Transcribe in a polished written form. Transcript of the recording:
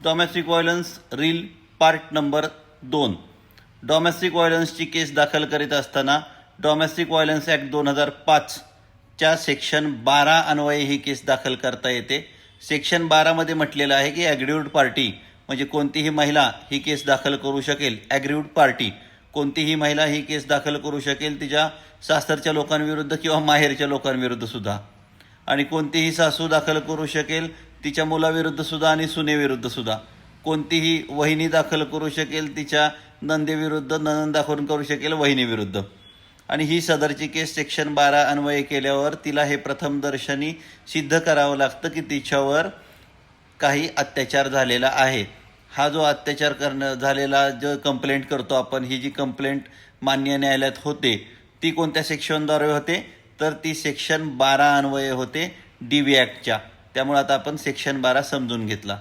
Domestic violence reel part number 2. Domestic व्हायलन्सची case दाखल करीत असताना डोमेस्टिक व्हायलन्स ॲक्ट 2005 च्या सेक्शन 12 अन्वये ही केस दाखल करता येते. सेक्शन 12 मध्ये म्हटलेलं आहे की ॲग्रीव्ड पार्टी म्हणजे कोणतीही महिला ही केस दाखल करू शकेल. ॲग्रीव्ड पार्टी कोणतीही महिला ही केस दाखल करू शकेल तिच्या सासरच्या लोकांविरुद्ध किंवा माहेरच्या लोकांविरुद्ध सुद्धा. आणि कोणतीही सासू दाखल करू शकेल तिच्या मुलाविरुद्ध सुद्धा आणि सुनेविरुद्ध सुद्धा. कोणतीही वहिनी दाखल करू शकेल तिच्या नंदेविरुद्ध, ननंद दाखल करू शकेल वहिनीविरुद्ध. आणि ही सदरची केस सेक्शन 12 अन्वये केल्यावर तिला हे प्रथमदर्शनी सिद्ध करावं लागतं की तिच्यावर काही अत्याचार झालेला आहे. हा जो अत्याचार झालेला जो कंप्लेंट करतो आपण, ही जी कंप्लेंट मान्य न्यायालयात होते ती कोणत्या सेक्शनद्वारे होते तर ती सेक्शन 12 अन्वये होते DV ॲक्टच्या. त्यामुळे आता आपण सेक्शन 12 समजून घेतला.